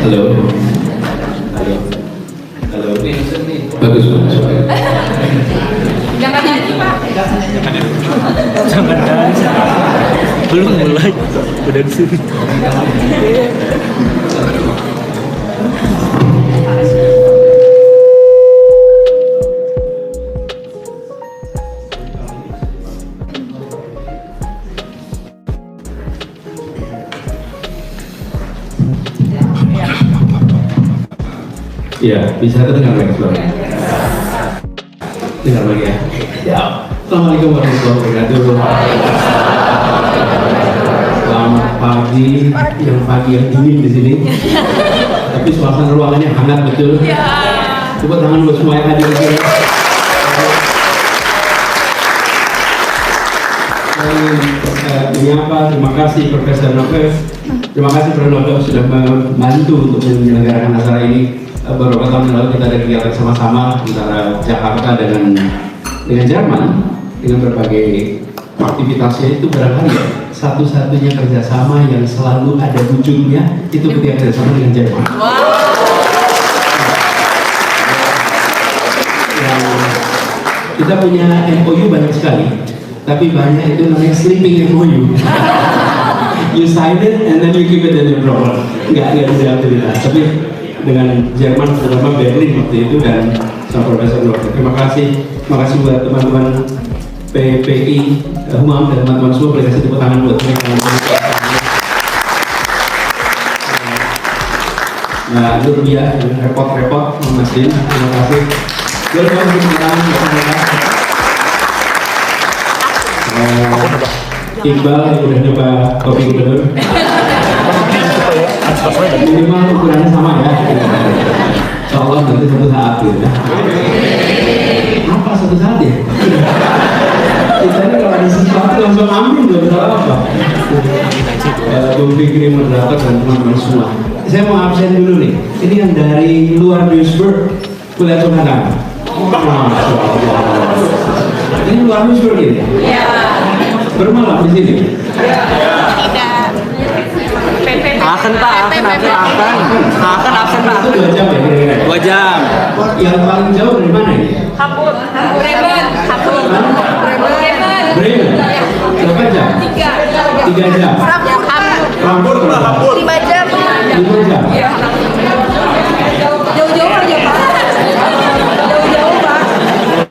Halo. Halo. Halo. Bagus bagus. Jangan nyanyi Pak. Jangan nangis. Belum mulai. Udah di sini. Ya, bisa terdengar lagi suara. Dengar lagi ya. Ya. Assalamualaikum warahmatullahi wabarakatuh. Selamat pagi, yang pagi yang dingin di sini. Tapi suasana ruangannya hangat betul. Coba tangan buat semua yang hadir di sini. Terima kasih Profesor Novel. Terima kasih Prof. Novel sudah membantu untuk menyelenggarakan acara ini. Beberapa tahun lalu kita ada kegiatan sama-sama antara Jakarta dengan Jerman dengan berbagai aktivitasnya. Itu barangkali ya, satu-satunya kerjasama yang selalu ada ujungnya itu ketika kerjasama dengan Jerman. Kita punya MOU banyak sekali, tapi banyak itu namanya sleeping MOU. You sign it and then you keep it in your drawer. Nggak bisa aktivitas. Tapi dengan Jerman, terutama Berlin waktu itu dan sama Profesor Novel. Terima kasih buat teman-teman PPI Humam dan teman-teman semua. Boleh kasih tepuk tangan buat mereka. Nah, itu dia repot-repot Mas Din. Terima kasih. Boleh kasih tepuk tangan buat mereka. Iqbal yang udah nyoba kopi gubernur. Minimal ukurannya sama ya. Insyaallah nanti satu saat gitu ya. Apa satu saat ya? Kita ini kalau ada sesuatu langsung ambil, nggak bisa apa. Bung Fikri, moderator dan teman-teman semua. Saya mau absen dulu nih. Ini yang dari luar Duisburg, kuliah Tunadang. Ini luar Duisburg ini? Iya. Bermalam di sini? Tidak. Akan Pak, akan absen Pak. Itu 2 jam ya kira-kira? 2 jam. Yang paling jauh dari mana ini? Hamburg. Bremen. Berapa jam? 3 jam. Frankfurt. 5 jam. 5 jam. Jauh-jauh aja Pak. Jauh-jauh Pak.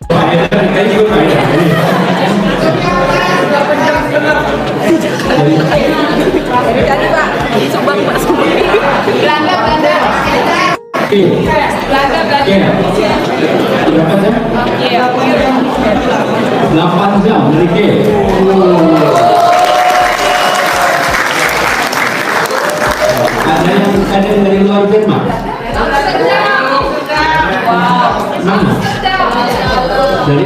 Pak Haidar, saya juga Pak Haidar. Jadi Pak, Subang Pak. Belanda. Iya. Berapa jam? 8 jam dari K. Ada yang dari luar Jerman? Mana? Dari?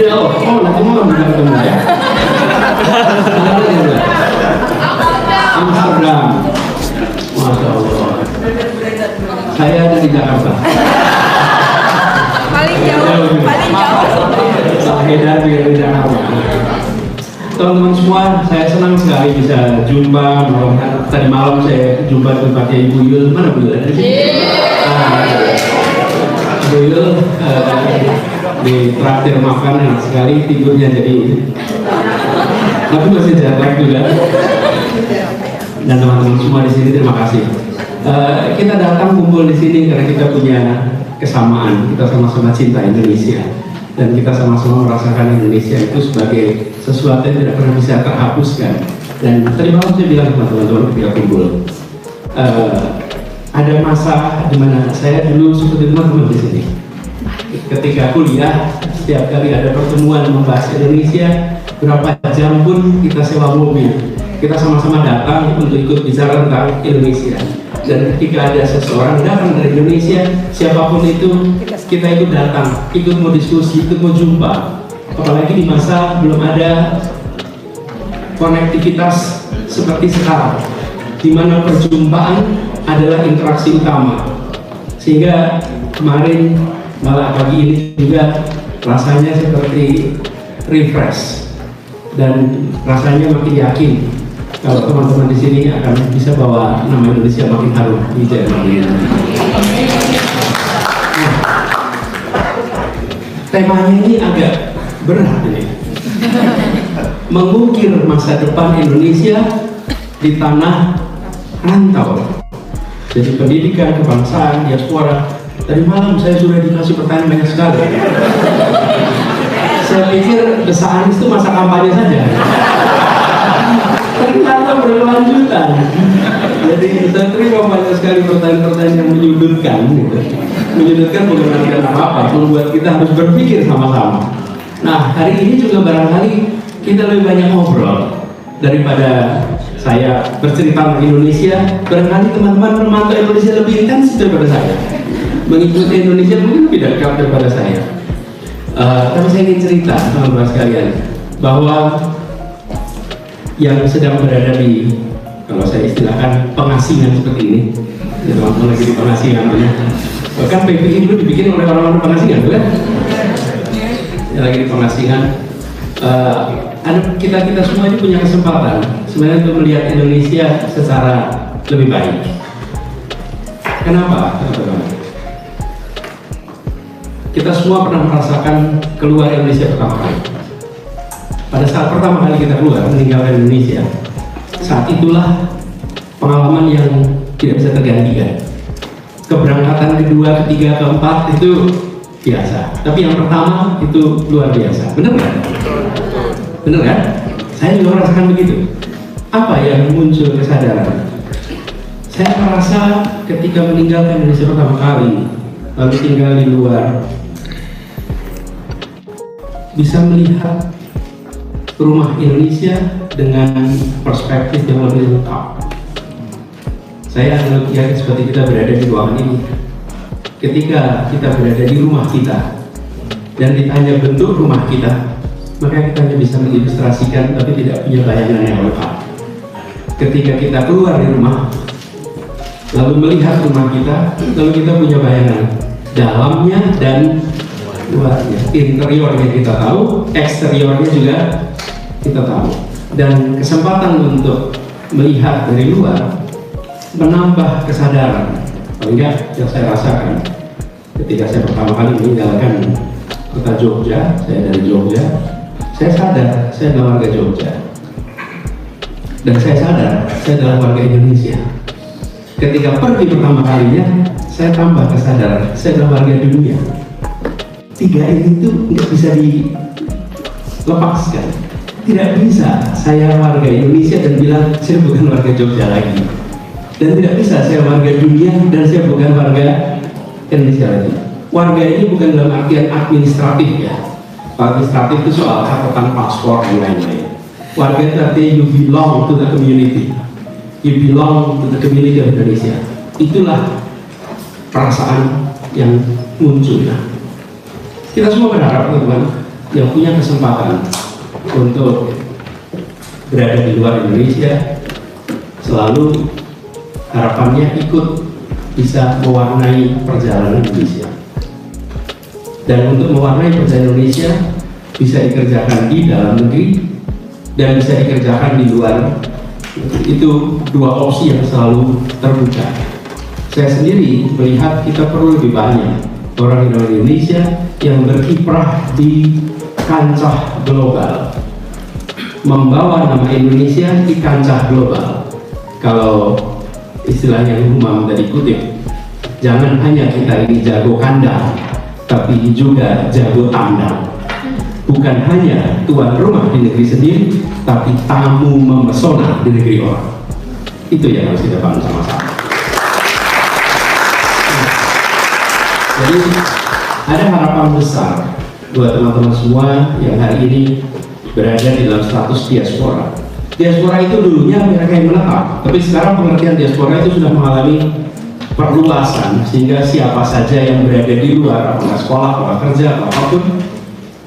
Oh, nanti mau ketemu ya? Amsterdam. Masya Allah. Saya dari Jakarta. Paling jauh. Pak Haidar dari Jakarta. Teman-teman semua, saya senang sekali bisa jumpa. Tadi malam saya jumpa tempatnya Ibu Yul. Mana Bu Yul? Bu Yul di traktir makan enak sekali, tidurnya jadi. Tapi masih jet-lag juga. Dan teman-teman semua di sini terima kasih. Kita datang kumpul di sini karena kita punya kesamaan. Kita sama-sama cinta Indonesia dan kita sama-sama merasakan Indonesia itu sebagai sesuatu yang tidak pernah bisa terhapuskan. Dan tadi malam saya bilang sama teman-teman ketika kumpul, ada masa di mana saya dulu seperti teman-teman di sini. Ketika kuliah, setiap kali ada pertemuan membahas Indonesia, berapa jam pun kita sewa mobil, kita sama-sama datang untuk ikut bicara tentang Indonesia. Dan ketika ada seseorang datang dari Indonesia, siapapun itu, kita ikut datang, ikut mau diskusi, ikut mau jumpa. Apalagi di masa belum ada konektivitas seperti sekarang, di mana perjumpaan adalah interaksi utama. Sehingga kemarin malah pagi ini juga rasanya seperti refresh. dan rasanya makin yakin kalau teman-teman di sini akan bisa bawa nama Indonesia makin harum di Jerman ini. Nah, temanya ini agak berat ini. Mengukir masa depan Indonesia di tanah rantau. Jadi pendidikan, kebangsaan, diaspora. Tadi malam saya sudah dikasih pertanyaan banyak sekali. Saya pikir desaan itu masa kampanye saja. Ternyata berkelanjutan. Jadi saya terima banyak sekali pertanyaan-pertanyaan yang menyudutkan. Gitu. Menyudutkan bukan artian apa-apa, membuat kita harus berpikir sama-sama. Nah, hari ini juga barangkali kita lebih banyak ngobrol daripada saya bercerita tentang Indonesia. Barangkali teman-teman memantau Indonesia lebih intens daripada saya, mengikuti Indonesia mungkin lebih dekat daripada saya. Tapi saya ingin cerita teman-teman sekalian bahwa yang sedang berada di, kalau saya istilahkan, pengasingan seperti ini, ya, teman-teman lagi di pengasingan, bahkan PPI dulu dibikin oleh orang-orang pengasingan, bukan? Yang lagi di pengasingan, kita semua ini punya kesempatan sebenarnya untuk melihat Indonesia secara lebih baik. Kenapa, teman-teman? Kita semua pernah merasakan keluar Indonesia pertama kali. Pada saat pertama kali kita keluar meninggalkan Indonesia, saat itulah pengalaman yang tidak bisa tergantikan. Keberangkatan kedua, ketiga, keempat itu biasa, tapi yang pertama itu luar biasa. Benar nggak? Benar kan? Saya juga merasakan begitu. Apa yang muncul kesadaran? Saya merasa ketika meninggalkan Indonesia pertama kali, lalu tinggal di luar, bisa melihat rumah Indonesia dengan perspektif yang lebih lengkap. Saya anggap yakin seperti kita berada di ruangan ini. Ketika kita berada di rumah kita dan ditanya bentuk rumah kita, maka kita hanya bisa mengilustrasikan tapi tidak punya bayangan yang lengkap. Ketika kita keluar dari rumah, lalu melihat rumah kita, lalu kita punya bayangan dalamnya dan luarnya. Interiornya kita tahu, eksteriornya juga kita tahu. Dan kesempatan untuk melihat dari luar menambah kesadaran. Paling enggak yang saya rasakan ketika saya pertama kali meninggalkan kota Jogja, saya dari Jogja, saya sadar saya adalah warga Jogja, dan saya sadar saya adalah warga Indonesia. Ketika pergi pertama kalinya, saya tambah kesadaran saya adalah warga dunia. Tiga ini tuh nggak bisa dilepaskan. Tidak bisa saya warga Indonesia dan bilang saya bukan warga Jogja lagi, dan tidak bisa saya warga dunia dan saya bukan warga Indonesia lagi. Warga ini bukan dalam artian administratif ya. Administratif itu soal catatan paspor dan lain-lain. Warga itu artinya you belong to the community. You belong to the community of Indonesia. Itulah perasaan yang muncul. Nah, kita semua berharap teman-teman yang punya kesempatan untuk berada di luar Indonesia, selalu harapannya ikut bisa mewarnai perjalanan Indonesia. Dan untuk mewarnai perjalanan Indonesia bisa dikerjakan di dalam negeri dan bisa dikerjakan di luar. Itu dua opsi yang selalu terbuka. Saya sendiri melihat kita perlu lebih banyak orang Indonesia yang berkiprah di kancah global, membawa nama Indonesia di kancah global. Kalau istilahnya Umam tadi kutip, jangan hanya kita ini jago kandang, tapi juga jago tandang. Bukan hanya tuan rumah di negeri sendiri, tapi tamu memesona di negeri orang. Itu yang harus kita bangun sama-sama. Jadi ada harapan besar buat teman-teman semua yang hari ini berada di dalam status diaspora. Diaspora itu dulunya mereka yang menetap, tapi sekarang pengertian diaspora itu sudah mengalami perluasan sehingga siapa saja yang berada di luar, apakah sekolah, apakah kerja, apapun,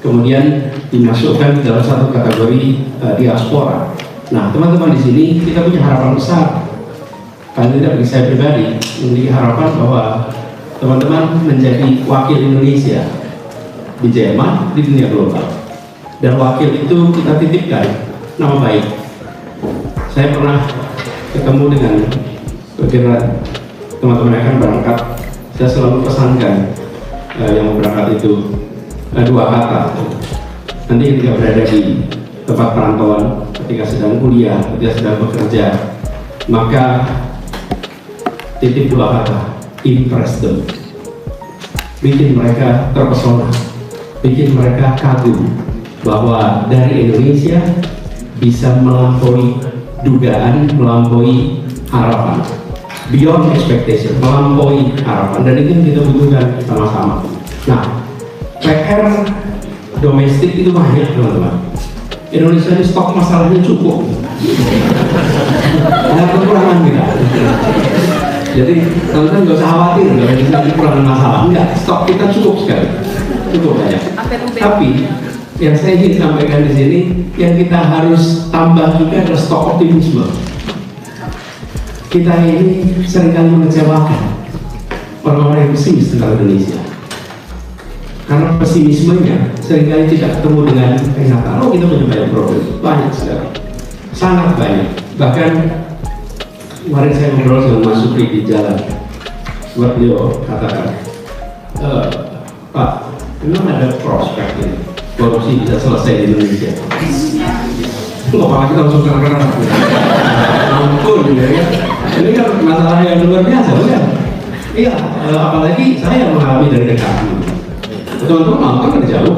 kemudian dimasukkan di dalam satu kategori diaspora. Nah, teman-teman di sini kita punya harapan besar. Paling tidak bagi saya pribadi memiliki harapan bahwa teman-teman menjadi wakil Indonesia di Jerman, di dunia global. dan wakil itu kita titipkan nama baik. Saya pernah ketemu dengan beberapa teman-teman yang akan berangkat, saya selalu pesankan yang berangkat itu dua kata. Nanti ketika berada di tempat perantauan, ketika sedang kuliah, ketika sedang bekerja, maka titip dua kata, impress them. Bikin mereka terpesona, bikin mereka kagum bahwa dari Indonesia bisa melampaui dugaan, melampaui harapan, beyond expectation, melampaui harapan, dan itu yang kita butuhkan sama-sama. Nah, PR domestik itu banyak teman-teman. Indonesia ini stok masalahnya cukup, ada kekurangan kita. Jadi teman-teman nggak usah khawatir kalau kita kekurangan masalah, enggak, stok kita cukup sekali, cukup banyak. Tapi yang saya ingin sampaikan di sini, yang kita harus tambah juga adalah stok optimisme. Kita ini seringkali mengecewakan orang-orang yang pesimis tentang Indonesia, karena pesimismenya seringkali tidak ketemu dengan kenyataan. Oh, kita punya banyak problem, banyak sekali, sangat banyak. Bahkan kemarin saya ngobrol dengan Mas Supri di jalan, beliau katakan, Pak, memang ada prospek ini korupsi bisa selesai di Indonesia. Apalagi kita langsung terang-terang ampun ya. Ini kan masalah yang luar biasa, bukan? Iya, apalagi saya mengalami dari dekat. Teman-teman nonton dari jauh.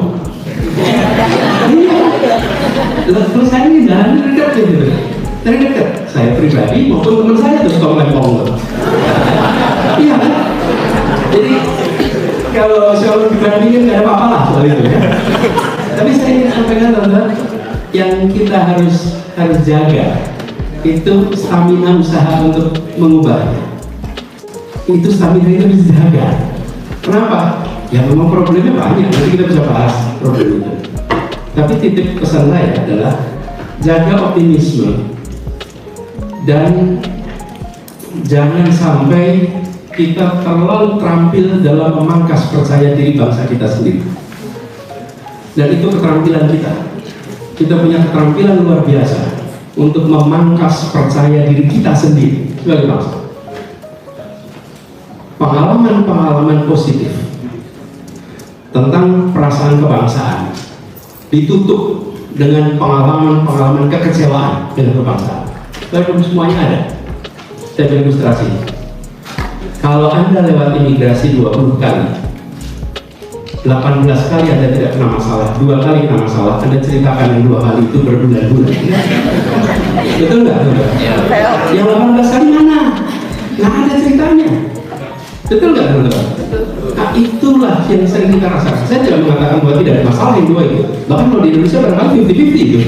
Iya. Terus saya ini jalan dari dekat gitu. Dari dekat. Saya pribadi maupun teman saya terus kalau lempong. Iya kan? Jadi kalau dibandingin nggak ada apa-apa lah soal itu ya. Tapi saya ingin sampaikan teman-teman, yang kita harus jaga itu stamina usaha untuk mengubahnya. Itu stamina itu dijaga. Kenapa? Ya memang problemnya banyak, nanti kita bisa bahas problem itu. Tapi titik pesan saya adalah jaga optimisme dan jangan sampai kita terlalu terampil dalam memangkas percaya diri bangsa kita sendiri. Dan itu keterampilan kita. Kita punya keterampilan luar biasa untuk memangkas percaya diri kita sendiri sebagai bangsa. Pengalaman-pengalaman positif tentang perasaan kebangsaan ditutup dengan pengalaman-pengalaman kekecewaan dengan kebangsaan. Walaupun semuanya ada. Saya beri ilustrasi. Kalau Anda lewat imigrasi 20 kali, 18 kali Anda tidak kena masalah, 2 kali kena masalah, Anda ceritakan yang 2 kali itu berbulan-bulan. Betul nggak? Yang 18 kali mana? Nggak ada ceritanya. Betul nggak teman-teman? Nah, itulah yang sering kita rasakan. Saya tidak mengatakan bahwa tidak ada masalah yang 2 itu. Bahkan kalau di Indonesia barangkali 50-50 itu.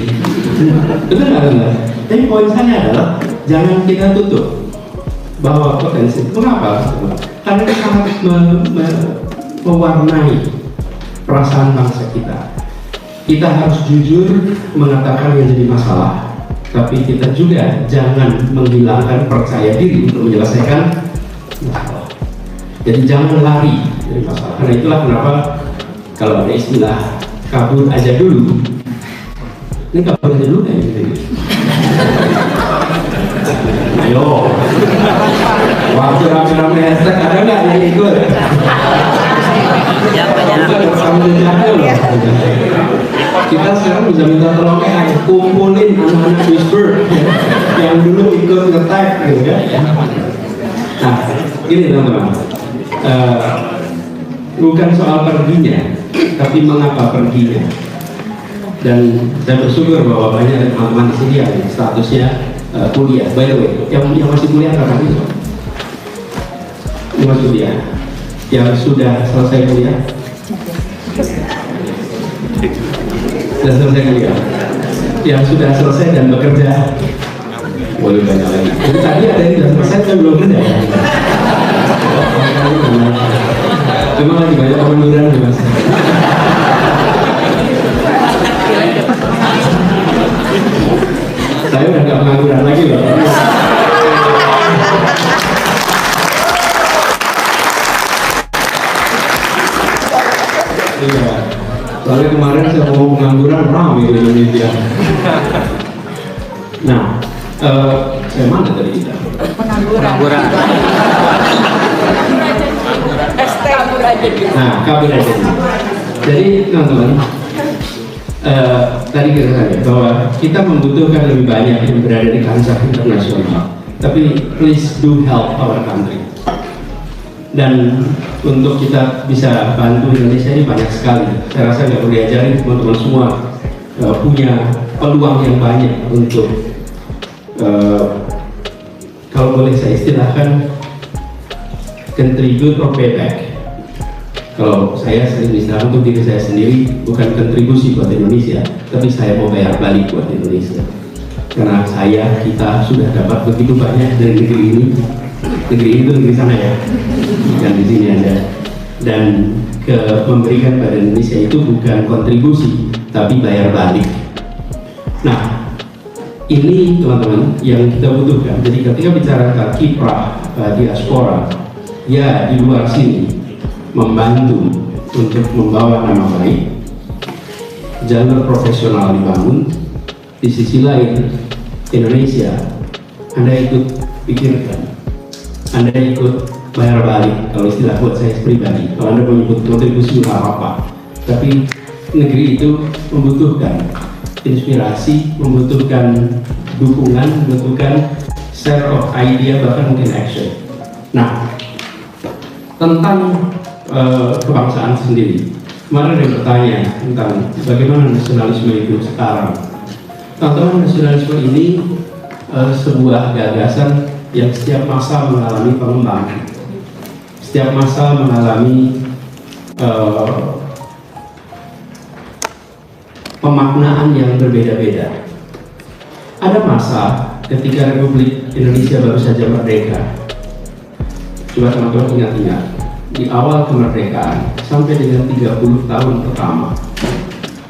Betul nggak teman-teman? Tapi poin saya adalah jangan kita tutup bahwa potensi. Mengapa? Karena itu sangat mewarnai perasaan bangsa kita. Kita harus jujur mengatakan yang jadi masalah, tapi kita juga jangan menghilangkan percaya diri untuk menyelesaikan masalah. Jadi jangan lari dari masalah. Karena itulah kenapa kalau ada istilah kabur aja dulu, ini kabur aja dulu kayak gitu. Ayo, waktu rame-rame hashtag ada nggak yang ikut? Kita sekarang bisa minta tolong kumpulin anak-anak Whisper yang dulu ikut nge-tag gitu kan. Nah, gini teman-teman, bukan soal perginya, tapi mengapa perginya. Dan saya bersyukur bahwa banyak teman-teman di sini yang statusnya kuliah. By the way, yang masih kuliah kapan itu? Yang masih kuliah, yang sudah selesai kuliah, sudah selesai kuliah, yang sudah selesai dan bekerja, boleh banyak lagi. Jadi tadi ada yang sudah selesai tapi belum kerja. Cuma lagi banyak pengunduran nih mas. Saya udah gak pengangguran lagi loh. Iya. Soalnya kemarin saya mau pengangguran ramai di Indonesia. Nah, saya mana tadi kita? Pengangguran. Kabur aja. Nah, kabur aja. Jadi teman-teman, tadi kita tanya bahwa kita membutuhkan lebih banyak yang berada di kancah internasional. Tapi please do help our country. Dan untuk kita bisa bantu Indonesia ini banyak sekali. Saya rasa nggak perlu diajarin, teman-teman semua punya peluang yang banyak untuk kalau boleh saya istilahkan contribute or pay back. Kalau saya sering bilang untuk diri saya sendiri, bukan kontribusi buat Indonesia, tapi saya mau bayar balik buat Indonesia. Karena kita sudah dapat begitu banyak dari negeri ini. Negeri itu negeri sana ya, bukan di sini ada. Dan memberikan pada Indonesia itu bukan kontribusi, tapi bayar balik. Nah, ini teman-teman yang kita butuhkan. Jadi ketika bicara tentang kiprah diaspora, ya di luar sini membantu untuk membawa nama baik, jalur profesional dibangun. Di sisi lain, Indonesia, Anda ikut pikirkan, Anda ikut bayar balik. Kalau istilah buat saya pribadi, kalau Anda menyebut kontribusi nggak apa-apa, tapi negeri itu membutuhkan inspirasi, membutuhkan dukungan, membutuhkan share of idea, bahkan mungkin action. Nah, tentang kebangsaan sendiri, kemarin ada yang bertanya tentang bagaimana nasionalisme itu sekarang. Teman-teman, nasionalisme ini sebuah gagasan yang setiap masa mengalami pengembangan, setiap masa mengalami pemaknaan yang berbeda-beda. Ada masa ketika Republik Indonesia baru saja merdeka. Coba teman-teman ingat-ingat, di awal kemerdekaan sampai dengan 30 tahun pertama,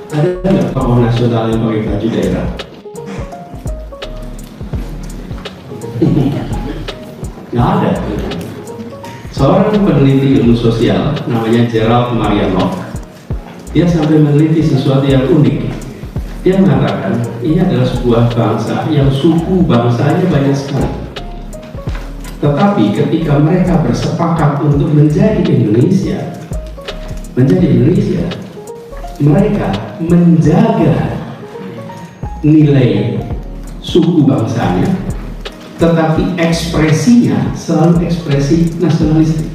ada nggak tokoh nasional yang pakai baju daerah? Nggak ada. Seorang peneliti ilmu sosial namanya Gerald Marianov, dia sampai meneliti sesuatu yang unik. Dia mengatakan ini adalah sebuah bangsa yang suku bangsanya banyak sekali. Tetapi ketika mereka bersepakat untuk menjadi Indonesia, mereka menjaga nilai suku bangsanya, tetapi ekspresinya selalu ekspresi nasionalistik,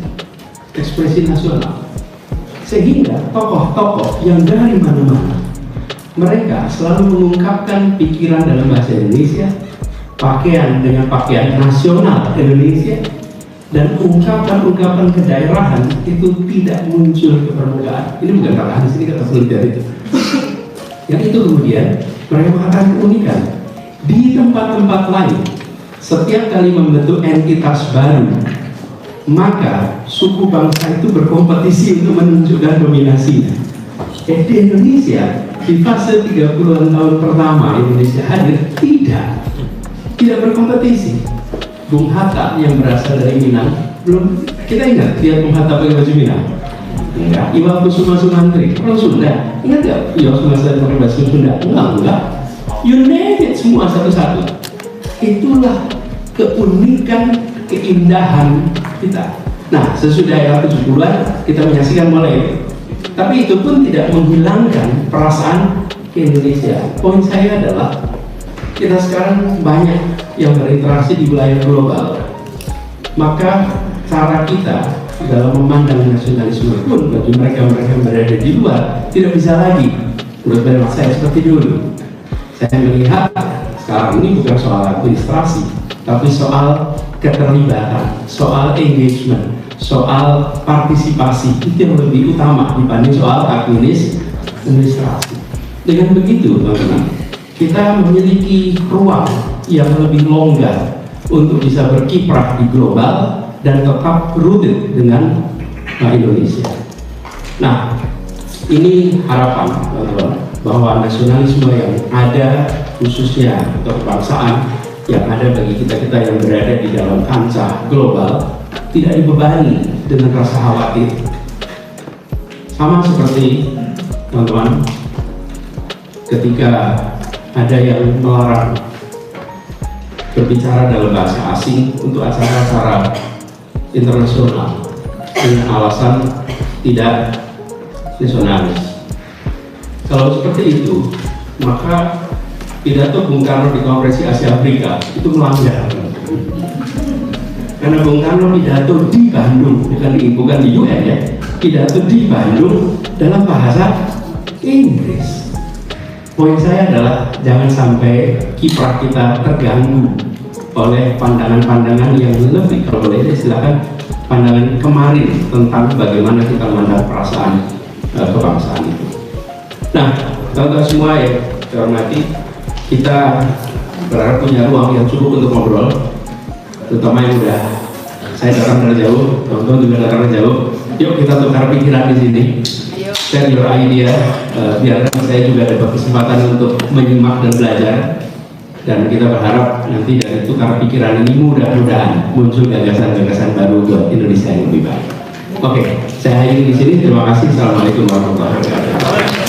ekspresi nasional. Sehingga tokoh-tokoh yang dari mana-mana, mereka selalu mengungkapkan pikiran dalam bahasa Indonesia, pakaian dengan pakaian nasional Indonesia, dan ungkapan-ungkapan kedaerahan itu tidak muncul ke permukaan. Ini bukan kata Anies, ini kata penelitian itu. Yang itu kemudian mereka mengatakan keunikan. Di tempat-tempat lain, setiap kali membentuk entitas baru, maka suku bangsa itu berkompetisi untuk menunjukkan dominasinya. Di Indonesia, di fase 30-an tahun pertama Indonesia hadir, tidak berkompetisi. Bung Hatta yang berasal dari Minang, belum kita ingat lihat Bung Hatta pakai baju Minang? Enggak. Iwan Kusuma Sumantri, orang Sunda, ingat nggak? Iwan Kusuma Sumantri pakai baju Sunda? Enggak. You name it, semua satu-satu. Itulah keunikan, keindahan kita. Nah, sesudah era 70-an kita menyaksikan mulai itu. Tapi itu pun tidak menghilangkan perasaan ke Indonesia. Poin saya adalah kita sekarang banyak yang berinteraksi di wilayah global, maka cara kita dalam memandang nasionalisme pun bagi mereka yang berada di luar tidak bisa lagi menurut pendapat saya seperti dulu. Saya melihat sekarang ini bukan soal administrasi, tapi soal keterlibatan, soal engagement, soal partisipasi, itu yang lebih utama dibanding soal administrasi. Dengan begitu, teman-teman, kita memiliki ruang yang lebih longgar untuk bisa berkiprah di global dan tetap rooted dengan Indonesia. Nah, ini harapan, teman-teman, bahwa nasionalisme yang ada khususnya untuk kebangsaan yang ada bagi kita-kita yang berada di dalam kancah global tidak dibebani dengan rasa khawatir. Sama seperti teman-teman, ketika ada yang melarang berbicara dalam bahasa asing untuk acara-acara internasional dengan alasan tidak nasionalis. Kalau seperti itu, maka pidato Bung Karno di Konferensi Asia Afrika itu melanggar. Karena Bung Karno pidato di Bandung, bukan di UN ya, pidato di Bandung dalam bahasa Inggris. Poin saya adalah jangan sampai kiprah kita terganggu oleh pandangan-pandangan yang lebih, kalau boleh silakan, pandangan kemarin tentang bagaimana kita memandang perasaan kebangsaan itu. Nah, teman-teman semua yang saya hormati, kita berharap punya ruang yang cukup untuk ngobrol, terutama yang udah saya datang dari jauh, teman-teman juga datang dari jauh. Yuk kita tukar pikiran di sini. Share your idea, biar saya juga dapat kesempatan untuk menyimak dan belajar. Dan kita berharap nanti dari tukar pikiran ini mudah-mudahan muncul gagasan-gagasan baru buat Indonesia yang lebih baik. Oke, saya akhiri di sini. Terima kasih. Assalamualaikum warahmatullahi wabarakatuh.